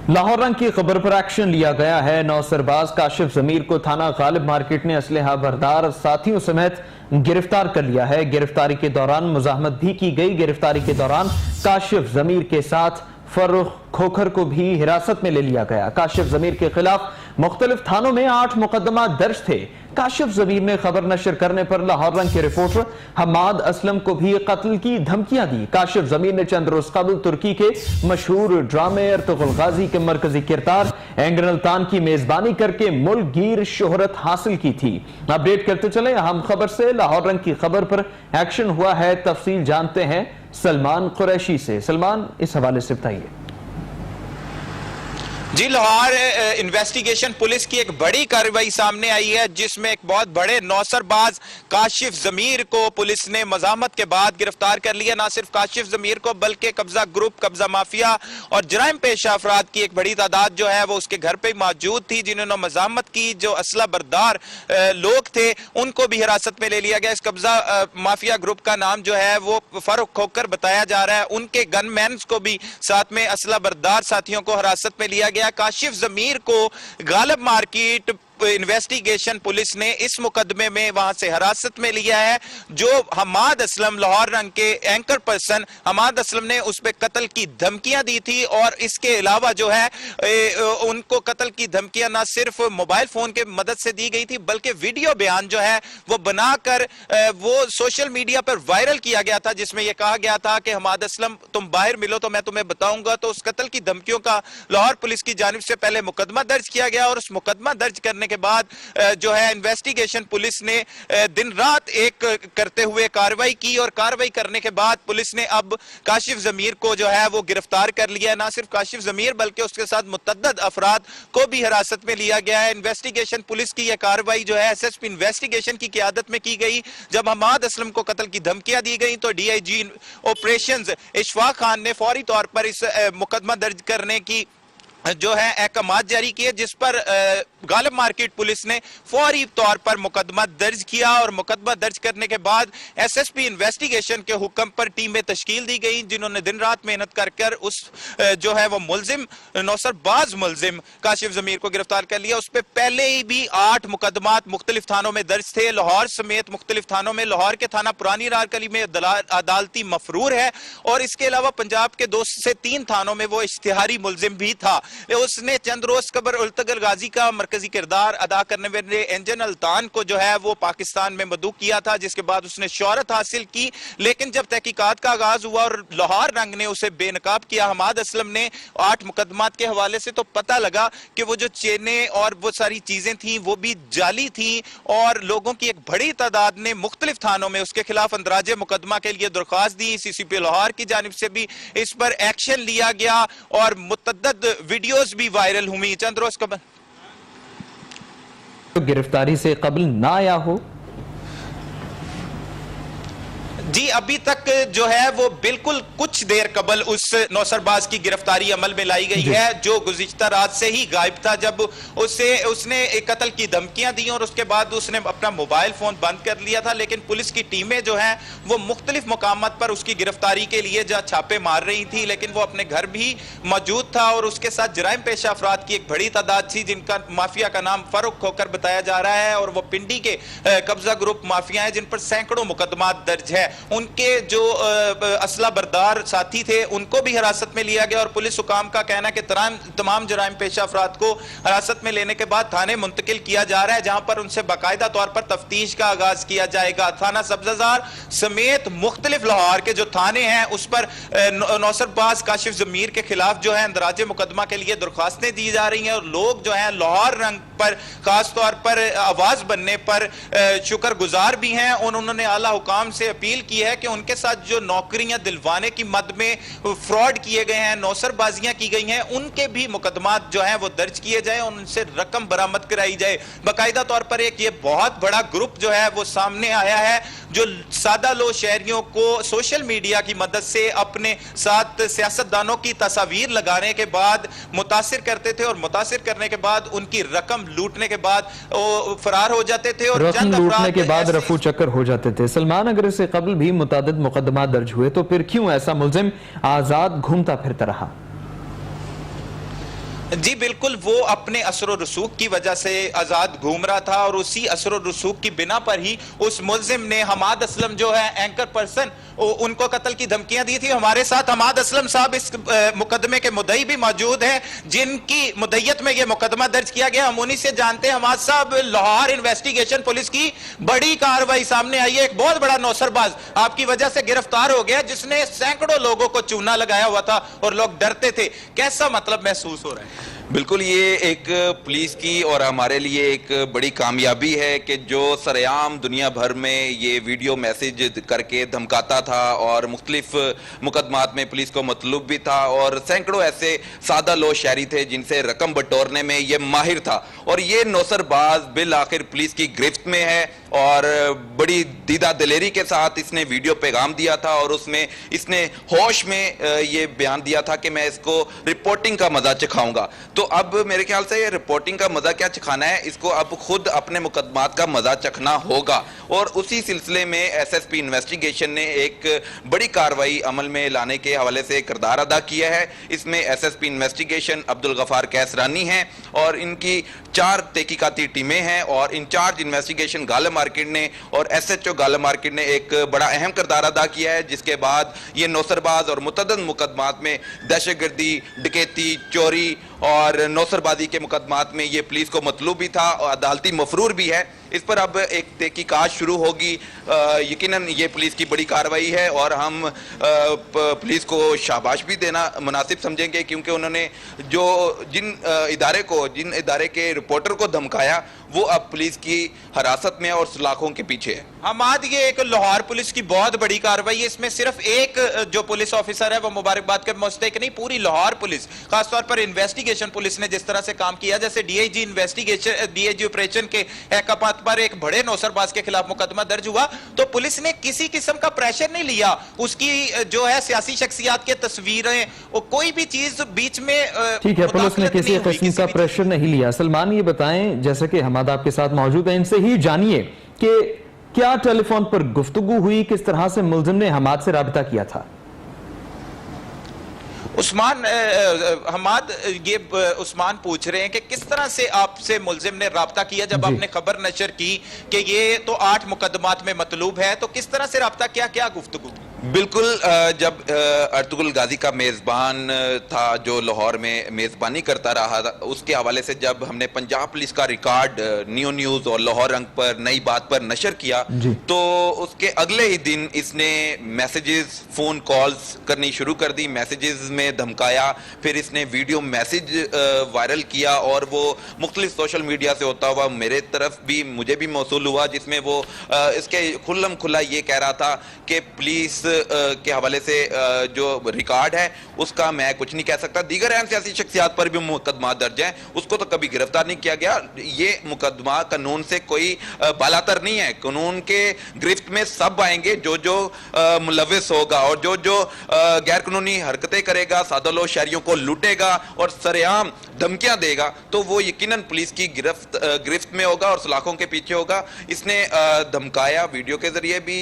लाहौर रंग की खबर पर एक्शन लिया गया है। नौसरबाज काशिफ जमीर को थाना गालिब मार्केट ने असलहा बरदार साथियों समेत गिरफ्तार कर लिया है। गिरफ्तारी के दौरान मुजाहमत भी की गई। गिरफ्तारी के दौरान काशिफ जमीर के साथ फर्रुख खोखर को भी हिरासत में ले लिया गया। काशिफ जमीर के खिलाफ मुख्तलिफ थानों में 8 मुकदमा दर्ज थे। काशिफ जमीर ने खबर नशर करने पर लाहौर रंग के रिपोर्टर हमाद असलम को भी कत्ल की धमकियां दी। काशिफ जमीर ने चंद रोज कबल तुर्की के मशहूर ड्रामे अर्तुगरुल गाजी के मरकजी किरदार एंगरल तान की मेजबानी करके मुल्क गिर शोहरत हासिल की थी। अपडेट करते चले अहम खबर से। लाहौर रंग की खबर पर एक्शन हुआ है, तफसील जानते हैं सलमान कुरैशी से। सलमान, इस हवाले से बताइए। जी, लाहौर इन्वेस्टिगेशन पुलिस की एक बड़ी कार्रवाई सामने आई है, जिसमें एक बहुत बड़े नौसरबाज काशिफ जमीर को पुलिस ने मजामत के बाद गिरफ्तार कर लिया। ना सिर्फ काशिफ जमीर को बल्कि कब्जा ग्रुप, कब्जा माफिया और जराइम पेशा अफराद की एक बड़ी तादाद जो है वो उसके घर पे मौजूद थी, जिन्होंने मजामत की। जो असला बरदार लोग थे उनको भी हिरासत में ले लिया गया। इस कब्जा माफिया ग्रुप का नाम जो है वो फर्रुख खोखर बताया जा रहा है। उनके गनमैन को भी साथ में असला बरदार साथियों को हिरासत में लिया गया। काशिफ जमीर को गालिब मार्केट इन्वेस्टिगेशन पुलिस ने इस मुकदमे में वहां से हिरासत में लिया है। जो हमाद असलम, लाहौर रंग के एंकर पर्सन हमाद असलम ने उस पर कत्ल की धमकियां दी थी। और इसके अलावा जो है उनको कत्ल की धमकियां ना सिर्फ मोबाइल फोन के मदद से दी गई थी, बल्कि वीडियो बयान जो है वो बनाकर वो सोशल मीडिया पर वायरल किया गया था, जिसमें यह कहा गया था कि हमाद असलम तुम बाहर मिलो तो मैं तुम्हें बताऊंगा। तो उस कत्ल की धमकियों का लाहौर पुलिस की जानिब से पहले मुकदमा दर्ज किया गया और उस मुकदमा दर्ज करने के बाद जो है इन्वेस्टिगेशन पुलिस ने दिन रात एक करते हुए कार्रवाई की। और कार्रवाई करने के बाद पुलिस ने अब काशिफ जमीर को जो है वो गिरफ्तार कर लिया है। ना सिर्फ काशिफ जमीर बल्कि उसके साथ मुतअद्दिद अफराद को भी हिरासत में लिया गया है। इन्वेस्टिगेशन पुलिस की यह कार्रवाई जो है एसएसपी इन्वेस्टिगेशन की क़ियादत में की गई। जब हमाद असलम को कत्ल की धमकियां दी गई तो डीआईजी ऑपरेशंस इशफाक खान ने फौरी तौर पर इस मुकदमा दर्ज करने की जो है अहकामात जारी किए, जिस पर गालिब मार्केट पुलिस ने फौरी तौर पर मुकदमा दर्ज किया। और मुकदमा दर्ज करने के बाद एसएसपी इन्वेस्टिगेशन के हुक्म पर टीमें तश्कील दी गई, जिन्होंने दिन रात मेहनत कर उस जो है वो मुलजिम, नौसरबाज मुलजिम काशिफ जमीर को गिरफ्तार कर लिया। उस पर पहले ही भी 8 मुकदमात मुख्तलिफ थानों में दर्ज थे। लाहौर समेत मुख्तलिफ थानों में, लाहौर के थाना पुरानी रारकली में अदालती मफरूर है और इसके अलावा पंजाब के 2 से 3 थानों में वो इश्तिहारी मुलजिम भी था। उसने चंद रोज कबर अर्तुगरुल गाजी का मरकजी किरदार अदा करने वाले एंगरल तान को जो है वो पाकिस्तान में मदऊ किया था, जिसके बाद उसने शोहरत हासिल की। लेकिन जब तहकीकात का आगाज हुआ और लाहौर रंग ने उसे बेनकाब किया हमाद असलम ने 8 मुकदमात के हवाले से, तो पता लगा कि वो जो चेनें और वो सारी चीजें थी वो भी जाली थी। और लोगों की एक बड़ी तादाद ने मुख्तलिफ थानों में उसके खिलाफ अंदराजे मुकदमा के लिए दरख्वास्त दी। सीसीपी लाहौर की जानिब से भी इस पर एक्शन लिया गया और मुतअद्दिद वीडियोस भी वायरल हुई। चंद रोज कबल गिरफ्तारी से कबल ना आया हो। जी, अभी तक जो है वो बिल्कुल कुछ देर कबल उस नौसरबाज की गिरफ्तारी अमल में लाई गई है, जो गुज़िश्ता रात से ही गायब था। जब उसने एक कत्ल की धमकियां दी और उसके बाद उसने अपना मोबाइल फोन बंद कर लिया था। लेकिन पुलिस की टीमें जो हैं वो मुख्तलिफ मुकामात पर उसकी गिरफ्तारी के लिए छापे मार रही थी, लेकिन वो अपने घर भी मौजूद था। और उसके साथ जराइम पेशा अफराद की एक बड़ी तादाद थी, जिनका माफिया का नाम फर्रुख खोखर बताया जा रहा है। और वो पिंडी के कब्जा ग्रुप माफिया है, जिन पर सैकड़ों मुकदमात दर्ज है। उनके जो असला बरदार साथी थे उनको भी हिरासत में लिया गया। और पुलिस हुकाम का कहना है कि तमाम जराइम पेशा अफराद को हिरासत में लेने के बाद थाने मुंतकिल किया जा रहा है, जहां पर उनसे बाकायदा तौर पर तफ्तीश का आगाज किया जाएगा। थाना सब्जाजार समेत मुख्तलिफ लाहौर के जो थाने हैं उस पर नौसरबाज काशिफ जमीर के खिलाफ जो है अंदराजे मुकदमा के लिए दरख्वास्तें दी जा रही हैं। और लोग जो है लाहौर रंग पर खास तौर पर आवाज बनने पर शुक्रगुजार भी हैं। और उन्होंने आला हुकाम से अपील की है कि उनके साथ जो नौकरियां दिलवाने की मद में फ्रॉड किए गए हैं, नौसरबाजियां की गई हैं, उनके भी मुकदमात जो हैं वो दर्ज किए जाएं और उनसे रकम बरामद कराई जाए। बाकायदा तौर पर एक ये बहुत बड़ा ग्रुप जो है वो सामने आया है, जो सादा लो शहरियों को सोशल मीडिया की मदद से अपने साथ सियासतदानों की तस्वीर लगाने के बाद मुतासिर करते थे और मुतासिर करने के बाद उनकी रकम लूटने के बाद फरार हो जाते थे और रकम लूटने के बाद रफू चक्कर हो जाते थे। सलमान, अगर इससे कबल भी मुतादिद मुकदमा दर्ज हुए तो फिर क्यों ऐसा मुलजिम आजाद घूमता फिरता रहा? जी बिल्कुल, वो अपने असर और रसूख की वजह से आजाद घूम रहा था और उसी असर और रसूख की बिना पर ही उस मुल्जिम ने हमाद असलम जो है एंकर पर्सन, उनको कत्ल की धमकियां दी थी। हमारे साथ हमाद असलम साहब इस मुकदमे के मुद्दई भी मौजूद हैं, जिनकी मुद्दयत में यह मुकदमा दर्ज किया गया। हम उन्हीं से जानते हैं। हमाद साहब, लाहौर इन्वेस्टिगेशन पुलिस की बड़ी कार्रवाई सामने आई है। एक बहुत बड़ा नौसरबाज आपकी वजह से गिरफ्तार हो गया, जिसने सैकड़ों लोगों को चूना लगाया हुआ था और लोग डरते थे। कैसा मतलब महसूस हो रहा है? बिल्कुल, ये एक पुलिस की और हमारे लिए एक बड़ी कामयाबी है कि जो सरेआम दुनिया भर में ये वीडियो मैसेज करके धमकाता था और मुख्तलिफ मुकदमात में पुलिस को मतलूब भी था और सैकड़ों ऐसे सादा लो शहरी थे जिनसे रकम बटोरने में ये माहिर था, और ये नौसरबाज बिल आखिर पुलिस की गिरफ्त में है और बड़ी दीदा दिलेरी के साथ इसने वीडियो पैगाम दिया था और उसमें इसने होश में ये बयान दिया था कि मैं इसको रिपोर्टिंग का मजा चखाऊंगा। तो अब मेरे ख्याल से ये रिपोर्टिंग का मजा क्या चखाना है, इसको अब खुद अपने मुकदमात का मजा चखना होगा। और उसी सिलसिले में एसएसपी इन्वेस्टिगेशन ने एक बड़ी कार्रवाई अमल में लाने के हवाले से किरदार अदा किया है। इसमें एसएसपी इन्वेस्टिगेशन अब्दुल गफार कैसरानी हैं और इनकी 4 तहकीकाती टीमें हैं और इंचार्ज इन्वेस्टिगेशन गालिब मार्केट ने और एसएचओ गालिब मार्केट ने एक बड़ा अहम किरदार अदा किया है, जिसके बाद ये नौसरबाज और मुतअद्दिद मुकदमात में दहशतगर्दी, डकैती, चोरी और नौसरबाजी के मुकदमात में ये पुलिस को मतलूब भी था और अदालती मफरूर भी है। इस पर अब एक तहकीकात शुरू होगी। यकीनन ये पुलिस की बड़ी कार्रवाई है और हम पुलिस को शाबाश भी देना मुनासिब समझेंगे, क्योंकि उन्होंने जिन इदारे के रिपोर्टर को धमकाया वो अब पुलिस की हिरासत में और सलाखों के पीछे है। हमाद, ये एक लाहौर पुलिस की बहुत बड़ी कार्रवाई है। इसमें सिर्फ एक जो पुलिस ऑफिसर है वो मुबारकबाद के मुस्तहिक नहीं, पूरी लाहौर पुलिस, खासतौर पर इन्वेस्टिगेशन पुलिस ने जिस तरह से काम किया, जैसे डीआईजी इन्वेस्टिगेशन, डीआईजी ऑपरेशन के हैकापात पर एक बड़े नौसरबाज के खिलाफ मुकदमा दर्ज हुआ, तो पुलिस ने किसी किस्म का प्रेशर नहीं लिया। उसकी जो है सियासी शख्सियात के तस्वीरें, कोई भी चीज बीच में ठीक है, पुलिस ने किसी किस्म का प्रेशर नहीं लिया। सलमान, ये बताएं, जैसे कि हमाद आपके साथ मौजूद है, इनसे ही जानिए कि क्या टेलीफोन पर गुफ्तगू हुई, किस तरह से मुल्जिम ने हमाद से राबिता किया था? उस्मान, हमाद, ये उस्मान पूछ रहे हैं कि किस तरह से आपसे मुल्जिम ने राब्ता किया जब आपने खबर नशर की कि ये तो 8 मुकदमात में मतलूब है, तो किस तरह से राब्ता किया, क्या गुफ्तगू? बिल्कुल, जब अर्तुगरुल गाजी का मेज़बान था जो लाहौर में मेज़बानी करता रहा था, उसके हवाले से जब हमने पंजाब पुलिस का रिकॉर्ड न्यू न्यूज़ और लाहौर रंग पर नई बात पर नशर किया, तो उसके अगले ही दिन इसने मैसेजेस, फ़ोन कॉल्स करनी शुरू कर दी, मैसेजेस में धमकाया, फिर इसने वीडियो मैसेज वायरल किया और वो मुख्तलिफ सोशल मीडिया से होता हुआ मेरे तरफ भी, मुझे भी मौसूल हुआ, जिसमें वो इसके खुल्लम खुल्ला ये कह रहा था कि पुलिस के हवाले से जो रिकॉर्ड है उसका मैं कुछ नहीं कह सकता। दीगर अहम सियासी शख्सियात पर भी मुकदमा दर्ज है, उसको तो कभी गिरफ्तार नहीं किया गया। ये मुकदमा कानून से कोई बालातर नहीं है, कानून के गिरफ्त में सब आएंगे जो मुलविस होगा और जो गैर कानूनी हरकतें करेगा, सादलो शहरियों को लूटेगा और सरेआम धमकियां देगा, तो वो यकीनन पुलिस की गिरफ्त में होगा और सलाखों के पीछे होगा। इसने धमकाया वीडियो के जरिए भी,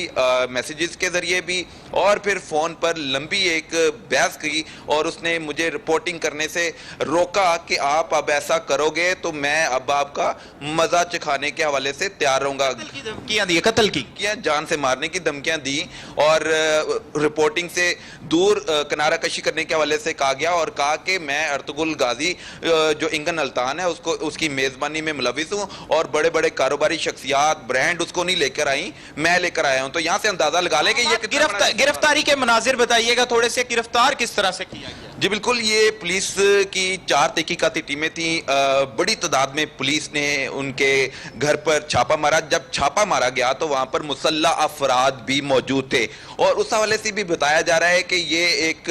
मैसेजेस के जरिए भी, और फिर फोन पर लंबी एक बहस की और उसने मुझे रिपोर्टिंग करने से रोका कि आप अब ऐसा करोगे तो मैं अब आपका मजा चखाने के हवाले से तैयार रहूंगा। धमकियां दी, कत्ल की, जान से मारने की धमकियां दी और रिपोर्टिंग से दूर किनारा कशी करने के हवाले से कहा गया और कहा कि मैं अर्तुगरुल गाजी जो इंगन अल्तान है उसकी मेजबानी में मुलविस हूं और बड़े बड़े कारोबारी शख्सियात, ब्रांड उसको नहीं लेकर आई, मैं लेकर आया हूं। तो यहां से अंदाजा लगा ले कि ये गिरफ्तारी के मनाजिर बताइएगा थोड़े से, गिरफ्तार किस तरह से किया गया? जी बिल्कुल, ये पुलिस की 4 तहकीकाती टीमें थी, बड़ी तादाद में पुलिस ने उनके घर पर छापा मारा। जब छापा मारा गया तो वहां पर मुसल्ला अफराद भी मौजूद थे और उस हवाले से भी बताया जा रहा है कि ये एक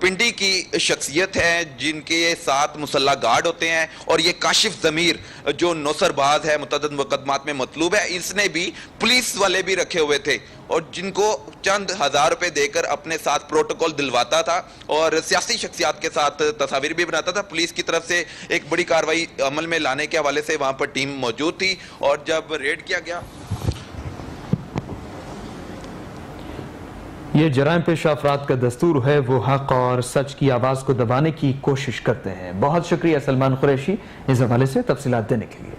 पिंडी की शख्सियत है जिनके साथ मुसल्ला गार्ड होते हैं और ये काशिफ जमीर जो नौसरबाज है, मुतअद्दिद मुकदमात में मतलूब है, इसने भी पुलिस वाले भी रखे हुए थे और जिनको चंद हजार रुपए देकर अपने साथ प्रोटोकॉल दिलवाता था और सियासी शख्सियात के साथ तस्वीर भी बनाता था। पुलिस की तरफ से एक बड़ी कार्रवाई अमल में लाने के हवाले से वहां पर टीम मौजूद थी और जब रेड किया गया, ये जराइम पेशा अफराद का दस्तूर है, वो हक और सच की आवाज को दबाने की कोशिश करते हैं। बहुत शुक्रिया सलमान कुरैशी इस हवाले से तफसीलात देने के लिए।